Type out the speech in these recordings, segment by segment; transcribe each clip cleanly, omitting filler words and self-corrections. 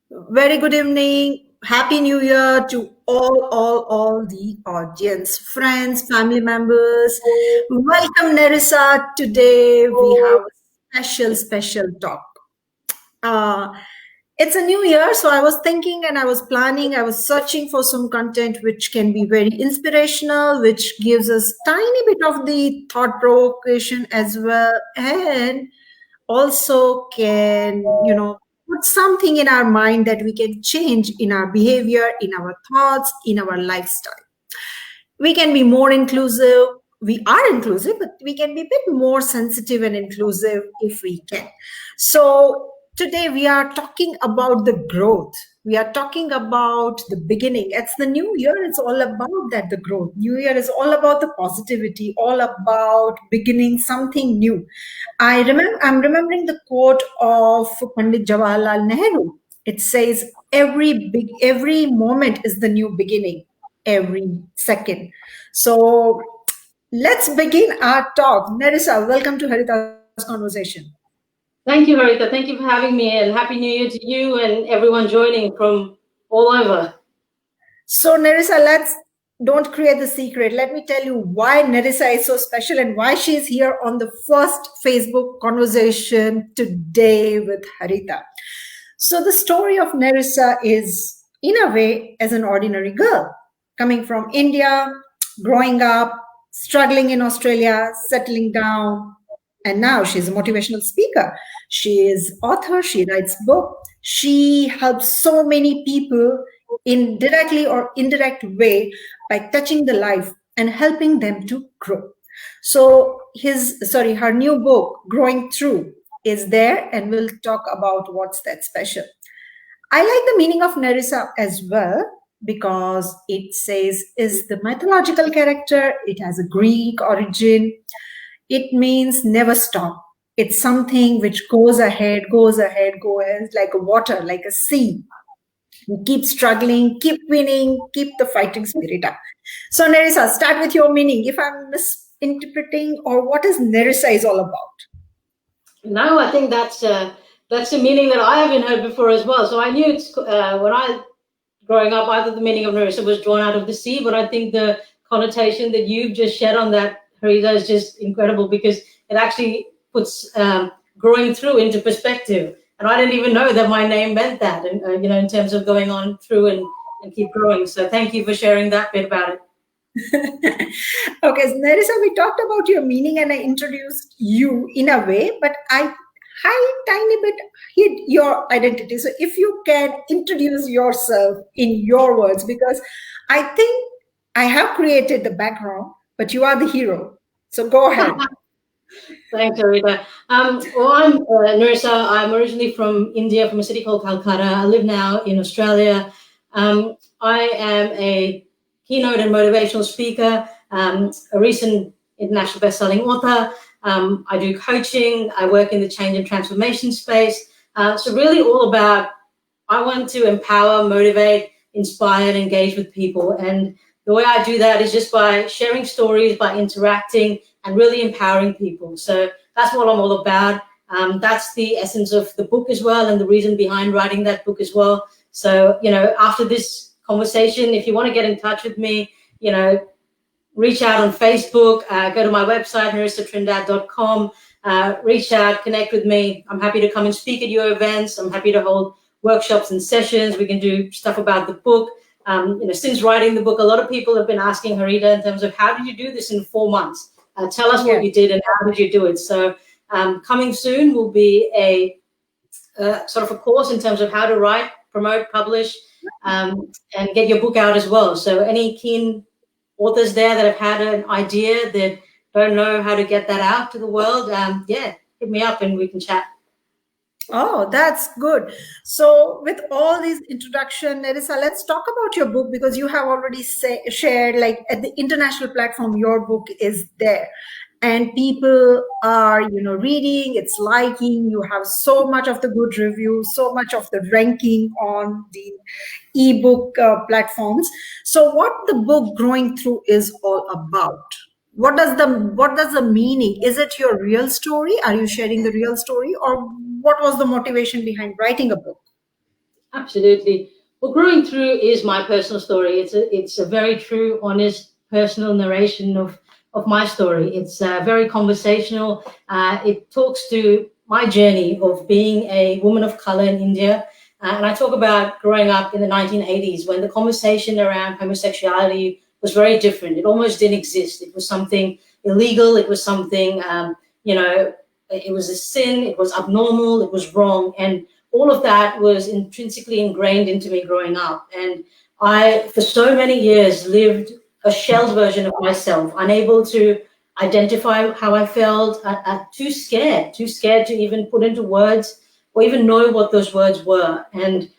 Very good evening. Happy New Year to all the audience, friends, family members. Welcome, Nerissa. Today we have a special talk. Uh, it's a new year, so I was thinking and I was planning, I was searching for some content which can be very inspirational, which gives us tiny bit of the thought provocation as well, and also can put something in our mind that we can change in our behavior, in our thoughts, in our lifestyle. We can be more inclusive. We are inclusive, but we can be a bit more sensitive and inclusive if we can. So today we are talking about the growth. We are talking about the beginning. It's the new year. It's all about that, the growth. New year is all about the positivity, all about beginning something new. I'm remembering the quote of Pandit Jawaharlal Nehru. It says, every moment is the new beginning, every second. So let's begin our talk. Nerissa, welcome to Harita's conversation. Thank you, Harita. Thank you for having me, and Happy New Year to you and everyone joining from all over. So, Nerissa, don't create the secret. Let me tell you why Nerissa is so special and why she's here on the first Facebook conversation today with Harita. So, the story of Nerissa is, in a way, as an ordinary girl coming from India, growing up, struggling in Australia, settling down, and now she's a motivational speaker. She is author, she writes book, she helps so many people in directly or indirect way by touching the life and helping them to grow. So her new book, Growing Through, is there, and we'll talk about what's that special. I like the meaning of Nerissa as well because it says is the mythological character. It has a Greek origin. It means never stop. It's something which goes ahead, like a water, like a sea. You keep struggling, keep winning, keep the fighting spirit up. So Nerissa, start with your meaning. If I'm misinterpreting, or what is Nerissa is all about? No, I think that's a meaning that I haven't heard before as well. So I knew it's when I growing up, I thought the meaning of Nerissa was drawn out of the sea, but I think the connotation that you've just shed on that, Harita, is just incredible because it actually puts growing through into perspective. And I didn't even know that my name meant that, and in terms of going on through and keep growing. So thank you for sharing that bit about it. Okay, so Nerissa, we talked about your meaning and I introduced you in a way, but I tiny bit hid your identity. So if you can introduce yourself in your words, because I think I have created the background, but you are the hero. So go ahead. Thanks, Harita. Well, I'm Nerissa. I'm originally from India, from a city called Calcutta. I live now in Australia. I am a keynote and motivational speaker, a recent international best-selling author. I do coaching. I work in the change and transformation space. So really all about, I want to empower, motivate, inspire, and engage with people. And the way I do that is just by sharing stories, by interacting, and really empowering people. So that's what I'm all about. That's the essence of the book as well, and the reason behind writing that book as well. So, after this conversation, if you want to get in touch with me, reach out on Facebook, go to my website, nerissatrindade.com, reach out, connect with me. I'm happy to come and speak at your events. I'm happy to hold workshops and sessions. We can do stuff about the book. Since writing the book, a lot of people have been asking Harita in terms of how did you do this in 4 months? Tell us what you did and how did you do it? So coming soon will be a sort of a course in terms of how to write, promote, publish, and get your book out as well. So any keen authors there that have had an idea that don't know how to get that out to the world, hit me up and we can chat. Oh, that's good. So with all these introduction, Nerissa, let's talk about your book because you have already shared, like at the international platform, your book is there and people are, reading, it's liking, you have so much of the good reviews, so much of the ranking on the ebook platforms. So what the book Growing Through is all about? What does the meaning? Is it your real story? Are you sharing the real story, or what was the motivation behind writing a book? Absolutely. Well, growing through is my personal story. It's a very true, honest, personal narration of my story. It's very conversational. It talks to my journey of being a woman of color in India. And I talk about growing up in the 1980s when the conversation around homosexuality was very different. It almost didn't exist. It was something illegal. It was something, it was a sin. It was abnormal. It was wrong. And all of that was intrinsically ingrained into me growing up. And I, for so many years, lived a shelled version of myself, unable to identify how I felt, too scared to even put into words or even know what those words were. And,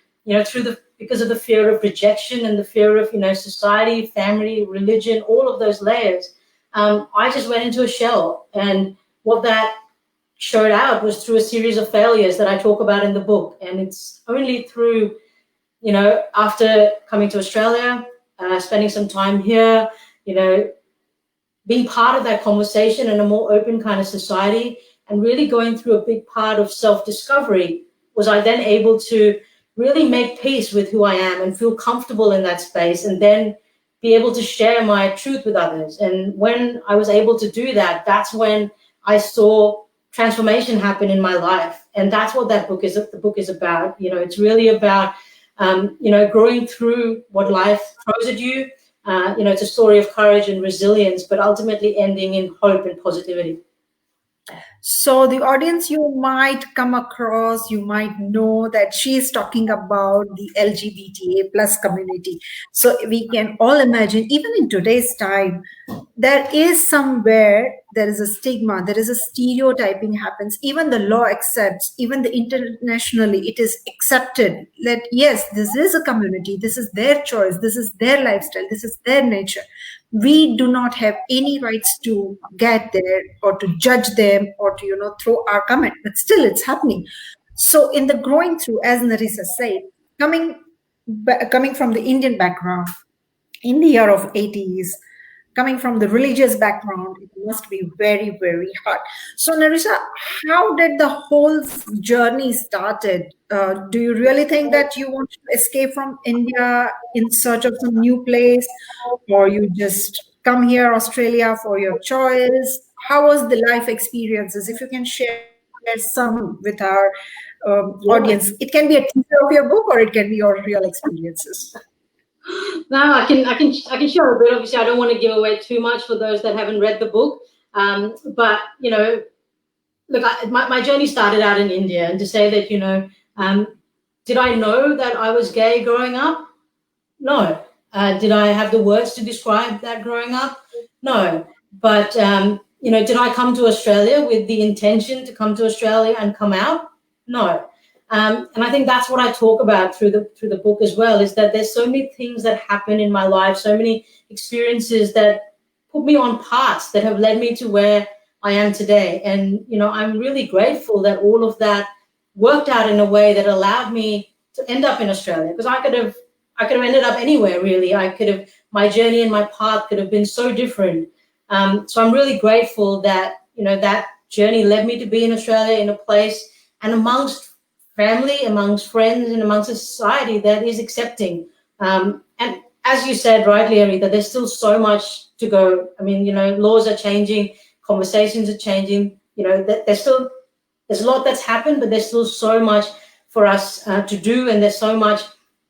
because of the fear of rejection and the fear of, society, family, religion, all of those layers, I just went into a shell. And what that showed out was through a series of failures that I talk about in the book. And it's only through, after coming to Australia, spending some time here, being part of that conversation in a more open kind of society and really going through a big part of self-discovery, was I then able to really make peace with who I am and feel comfortable in that space, and then be able to share my truth with others. And when I was able to do that, that's when I saw transformation happen in my life. And that's what the book is about. It's really about, growing through what life throws at you. It's a story of courage and resilience, but ultimately ending in hope and positivity. So the audience, you might come across, you might know that she is talking about the LGBTA plus community. So we can all imagine, even in today's time, there is somewhere there is a stigma, there is a stereotyping happens. Even the law accepts, even the internationally, it is accepted that yes, this is a community, this is their choice, this is their lifestyle, this is their nature. We do not have any rights to get there or to judge them or to throw our comment, but still it's happening. So in the growing through, as Nerissa said, coming from the Indian background in the year of 80s, coming from the religious background, it must be very, very hard. So Nerissa, how did the whole journey started? Do you really think that you want to escape from India in search of some new place, or you just come here, Australia, for your choice? How was the life experiences? If you can share some with our audience, Yeah. it can be a teaser of your book, or it can be your real experiences. No, I can share a bit. Obviously, I don't want to give away too much for those that haven't read the book. But look, my journey started out in India, and to say that did I know that I was gay growing up? No. Did I have the words to describe that growing up? No. But did I come to Australia with the intention to come to Australia and come out? No. And I think that's what I talk about through the book as well, is that there's so many things that happen in my life, so many experiences that put me on paths that have led me to where I am today. And I'm really grateful that all of that worked out in a way that allowed me to end up in Australia, because I could have ended up anywhere, really. My journey and my path could have been so different. So I'm really grateful that that journey led me to be in Australia, in a place and amongst family, amongst friends, and amongst a society that is accepting. And as you said rightly, Arita, there's still so much to go. I mean, laws are changing, conversations are changing. There's a lot that's happened, but there's still so much for us to do, and there's so much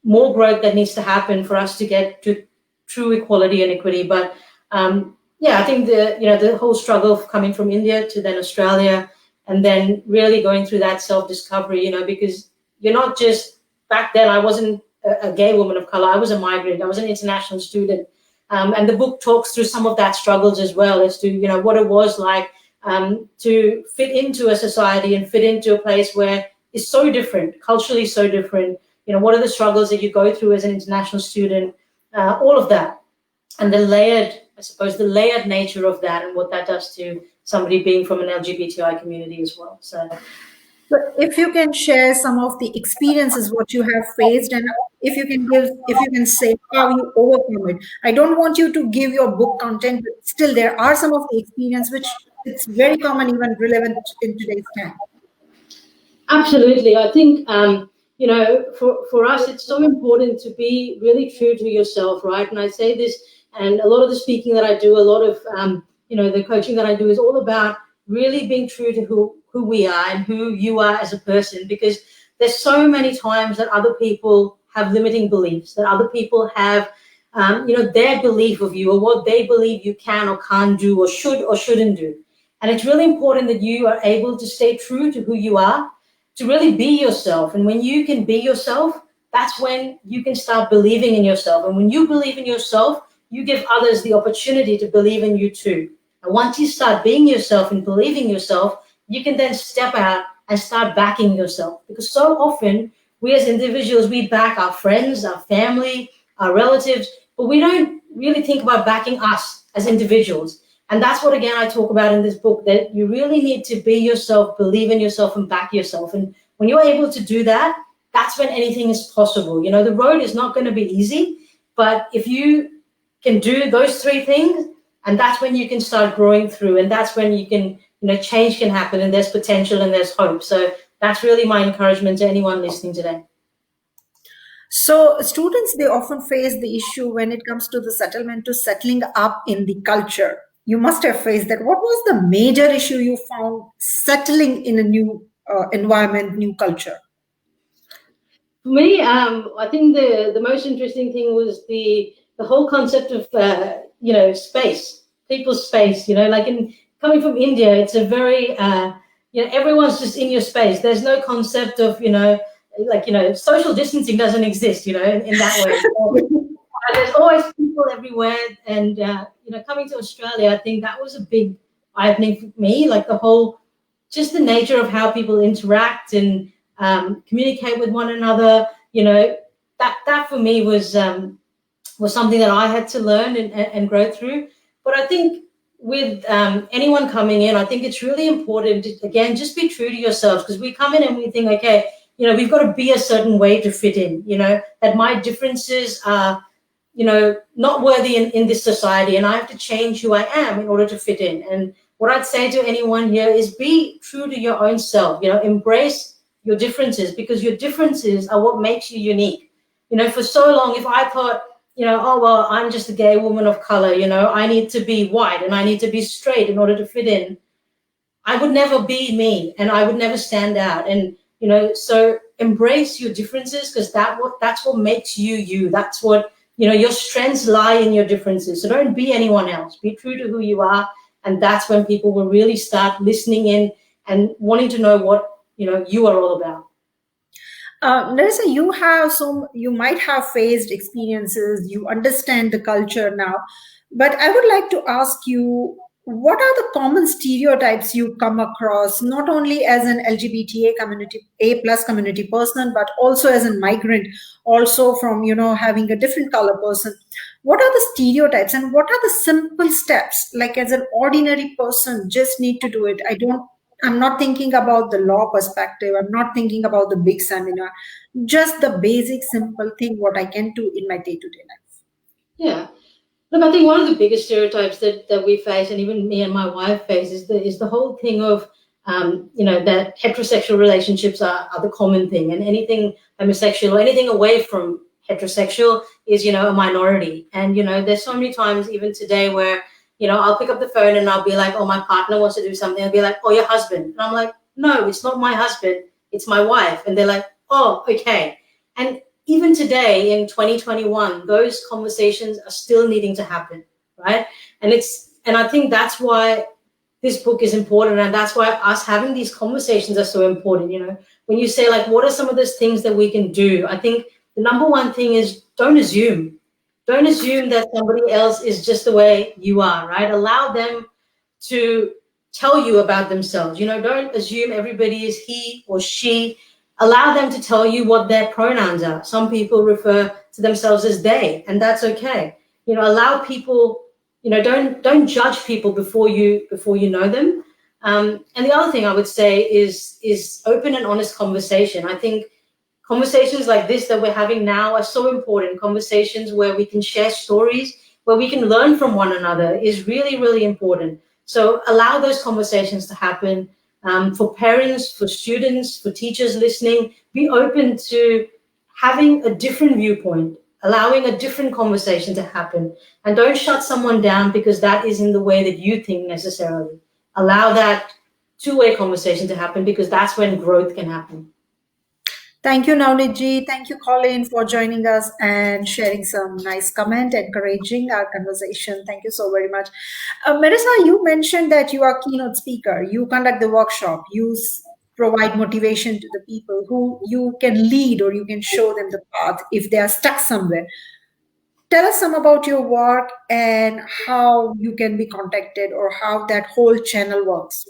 more growth that needs to happen for us to get to true equality and equity. But I think the whole struggle of coming from India to then Australia, and then really going through that self-discovery, because you're not just, back then I wasn't a gay woman of color, I was a migrant, I was an international student. And the book talks through some of that struggles as well, as to, what it was like to fit into a society and fit into a place where it's so different, culturally so different. What are the struggles that you go through as an international student, all of that. And the layered nature of that, and what that does to somebody being from an LGBTI community as well. So, but if you can share some of the experiences what you have faced, and if you can say how you overcome it. I don't want you to give your book content, but still there are some of the experience which it's very common, even relevant in today's time. absolutely, I think for us, it's so important to be really true to yourself, right? And I say this, and a lot of the speaking that I do, a lot of the coaching that I do is all about really being true to who we are and who you are as a person, because there's so many times that other people have limiting beliefs, that other people have their belief of you or what they believe you can or can't do or should or shouldn't do. And it's really important that you are able to stay true to who you are, to really be yourself. And when you can be yourself, that's when you can start believing in yourself. And when you believe in yourself, you give others the opportunity to believe in you too. And once you start being yourself and believing yourself, you can then step out and start backing yourself. Because so often we as individuals, we back our friends, our family, our relatives, but we don't really think about backing us as individuals. And that's what, again, I talk about in this book, that you really need to be yourself, believe in yourself, and back yourself. And when you're able to do that, that's when anything is possible. The road is not going to be easy, but if you can do those three things, and that's when you can start growing through, and that's when you can, change can happen, and there's potential and there's hope. So that's really my encouragement to anyone listening today. So students, they often face the issue when it comes to the settlement to settling up in the culture. You must have faced that. What was the major issue you found settling in a new environment, new culture? For me, I think the most interesting thing was the whole concept of space, people's space. Coming from India, it's a very everyone's just in your space. There's no concept of social distancing doesn't exist, in that way. There's always people everywhere, and coming to Australia, I think that was a big eye-opening for me. Like just the nature of how people interact and communicate with one another. That for me was something that I had to learn and grow through. But I think with anyone coming in, I think it's really important to, again, just be true to yourselves, because we come in and we think, okay, we've got to be a certain way to fit in. That my differences are not worthy in this society, and I have to change who I am in order to fit in. And what I'd say to anyone here is be true to your own self, embrace your differences, because your differences are what makes you unique. For so long, if I thought, oh, well, I'm just a gay woman of color, I need to be white and I need to be straight in order to fit in, I would never be me and I would never stand out. And, so embrace your differences, because that's what makes you you. That's what, your strengths lie in your differences. So don't be anyone else. Be true to who you are. And that's when people will really start listening in and wanting to know what, you are all about. Nerissa, you might have faced experiences, you understand the culture now, but I would like to ask you, what are the common stereotypes you come across, not only as an LGBTA community, A plus community person, but also as a migrant, also from, having a different color person? What are the stereotypes and what are the simple steps, like as an ordinary person, just need to do it? I'm not thinking about the law perspective. I'm not thinking about the big seminar, just the basic, simple thing, what I can do in my day-to-day life. Yeah. Look, I think one of the biggest stereotypes that we face, and even me and my wife face, is the whole thing of, that heterosexual relationships are the common thing, and anything homosexual or anything away from heterosexual is, a minority. And, there's so many times even today where, I'll pick up the phone and I'll be like, oh, my partner wants to do something. I'll be like, oh, your husband. And I'm like, no, it's not my husband. It's my wife. And they're like, oh, okay. And even today in 2021, those conversations are still needing to happen, right? And I think that's why this book is important, and that's why us having these conversations are so important. When you say, like, what are some of those things that we can do? I think the number one thing is don't assume. Don't assume that somebody else is just the way you are, right? Allow them to tell you about themselves. Don't assume everybody is he or she. Allow them to tell you what their pronouns are. Some people refer to themselves as they, and that's okay. Allow people, don't judge people before you know them. And the other thing I would say is open and honest conversation. I think conversations like this that we're having now are so important. Conversations where we can share stories, where we can learn from one another is really, really important. So allow those conversations to happen. For parents, for students, for teachers listening, be open to having a different viewpoint, allowing a different conversation to happen. And don't shut someone down because that isn't the way that you think necessarily. Allow that two-way conversation to happen because that's when growth can happen. Thank you, Navneet. Thank you, Colin, for joining us and sharing some nice comment, encouraging our conversation. Thank you so very much. Marissa, you mentioned that you are a keynote speaker. You conduct the workshop. You provide motivation to the people who you can lead or you can show them the path if they are stuck somewhere. Tell us some about your work and how you can be contacted or how that whole channel works.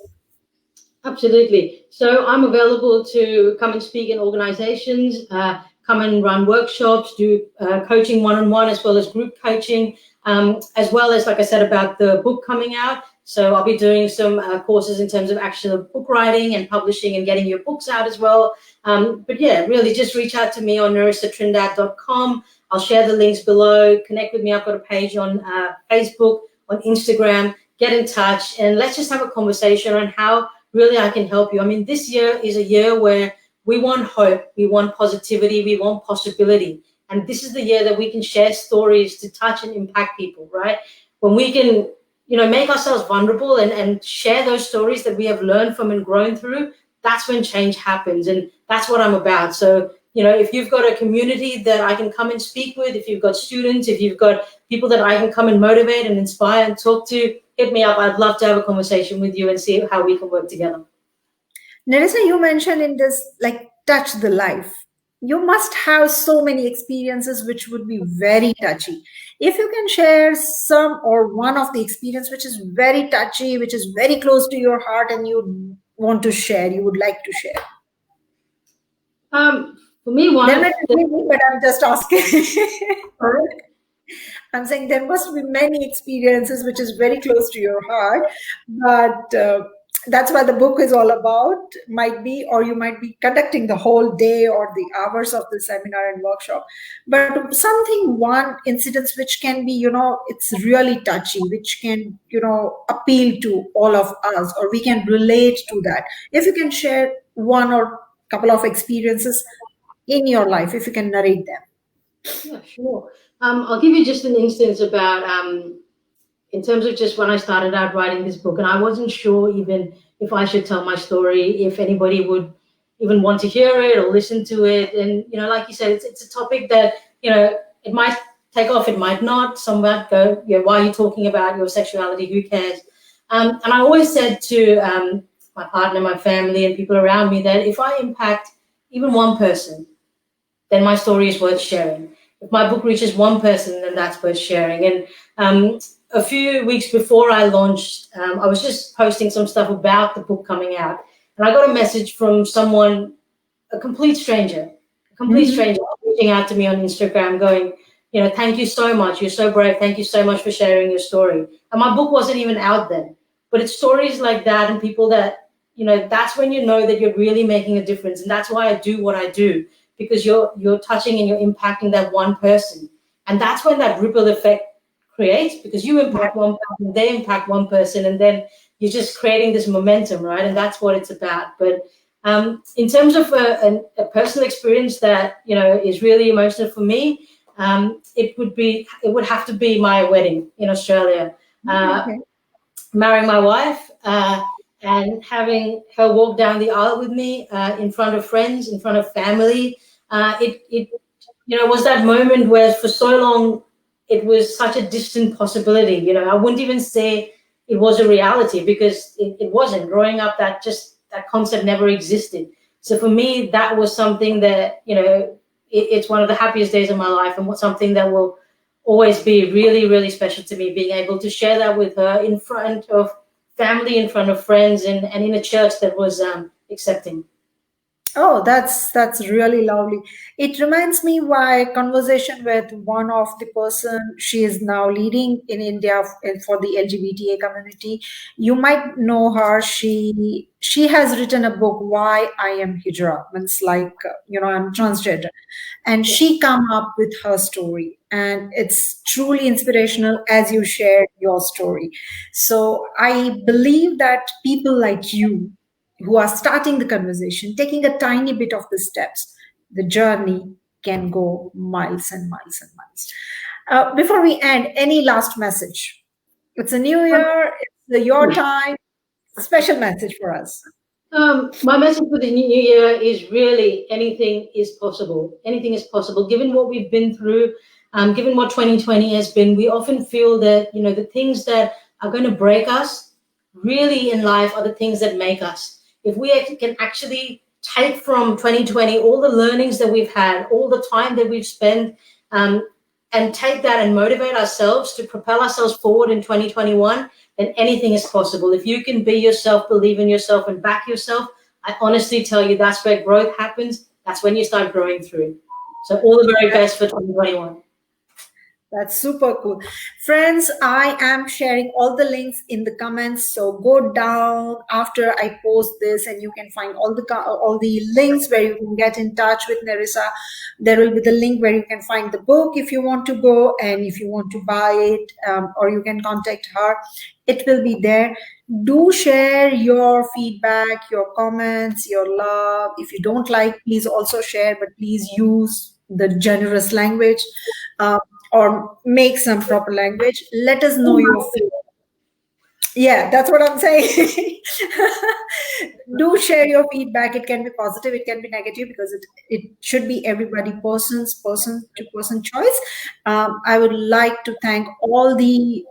Absolutely. So I'm available to come and speak in organizations, come and run workshops, do coaching one-on-one as well as group coaching, as well as, like I said, about the book coming out. So I'll be doing some courses in terms of actual book writing and publishing and getting your books out as well. But yeah, really just reach out to me on nerissatrindade.com. I'll share the links below. Connect with me. I've got a page on Facebook, on Instagram. Get in touch and let's just have a conversation on how really I can help you. I mean, this year is a year where we want hope, we want positivity, we want possibility. And this is the year that we can share stories to touch and impact people, right? When we can, make ourselves vulnerable and share those stories that we have learned from and grown through, that's when change happens. And that's what I'm about. So, if you've got a community that I can come and speak with, if you've got students, if you've got people that I can come and motivate and inspire and talk to, hit me up. I'd love to have a conversation with you and see how we can work together. Nerissa, you mentioned in this, like, touch the life. You must have so many experiences which would be very touchy. If you can share some or one of the experience which is very touchy, which is very close to your heart and you want to share, you would like to share. For me, one there might be, but I'm just asking. I'm saying there must be many experiences which is very close to your heart, but that's what the book is all about. Might be, or you might be conducting the whole day or the hours of the seminar and workshop. But something, one incident which can be, it's really touchy, which can, appeal to all of us, or we can relate to that. If you can share one or couple of experiences in your life, if you can narrate them. Yeah, sure. I'll give you just an instance about in terms of just when I started out writing this book, and I wasn't sure even if I should tell my story, if anybody would even want to hear it or listen to it. And, like you said, it's a topic that, it might take off, it might not. Some might go, why are you talking about your sexuality? Who cares? And I always said to my partner, my family, and people around me that if I impact even one person, then my story is worth sharing. If my book reaches one person, then that's worth sharing. And a few weeks before I launched, I was just posting some stuff about the book coming out. And I got a message from someone, a complete stranger, reaching out to me on Instagram going, thank you so much. You're so brave. Thank you so much for sharing your story. And my book wasn't even out then. But it's stories like that and people that, that's when you know that you're really making a difference. And that's why I do what I do, because you're touching and you're impacting that one person. And that's when that ripple effect creates, because you impact one person, they impact one person, and then you're just creating this momentum, right? And that's what it's about. But in terms of a personal experience that, is really emotional for me, it would have to be my wedding in Australia. Marrying my wife and having her walk down the aisle with me in front of friends, in front of family. It was that moment where for so long it was such a distant possibility. I wouldn't even say it was a reality because it wasn't. Growing up, that concept never existed. So for me, that was something that, it's one of the happiest days of my life, and something that will always be really, really special to me, being able to share that with her in front of family, in front of friends, and in a church that was accepting. Oh, that's really lovely. It reminds me why conversation with one of the person she is now leading in India for the LGBTA community. You might know her. She has written a book, Why I Am Hijra. Means like I'm transgender, and she come up with her story, and it's truly inspirational as you shared your story. So I believe that people like you who are starting the conversation, taking a tiny bit of the steps, the journey can go miles and miles and miles. Before we end, any last message? It's a new year, it's your time, special message for us. My message for the new year is really anything is possible. Anything is possible. Given what we've been through, given what 2020 has been, we often feel that, the things that are going to break us really in life are the things that make us. If we can actually take from 2020 all the learnings that we've had, all the time that we've spent, and take that and motivate ourselves to propel ourselves forward in 2021, then anything is possible. If you can be yourself, believe in yourself, and back yourself, I honestly tell you that's where growth happens. That's when you start growing through. So all the very best for 2021. That's super cool. Friends, I am sharing all the links in the comments. So go down after I post this and you can find all the links where you can get in touch with Nerissa. There will be the link where you can find the book if you want to go, and if you want to buy it, or you can contact her. It will be there. Do share your feedback, your comments, your love. If you don't like, please also share, but please use the generous language. Or make some proper language. Let us know your feedback. Yeah, that's what I'm saying. Do share your feedback. It can be positive, it can be negative, because it should be everybody person to person choice. I would like to thank all the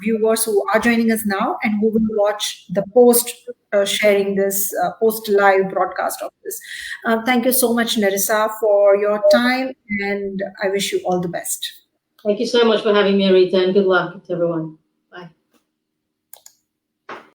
viewers who are joining us now and who will watch the post sharing this post live broadcast of this. Thank you so much, Nerissa, for your time, and I wish you all the best. Thank you so much for having me, Rita, and good luck to everyone.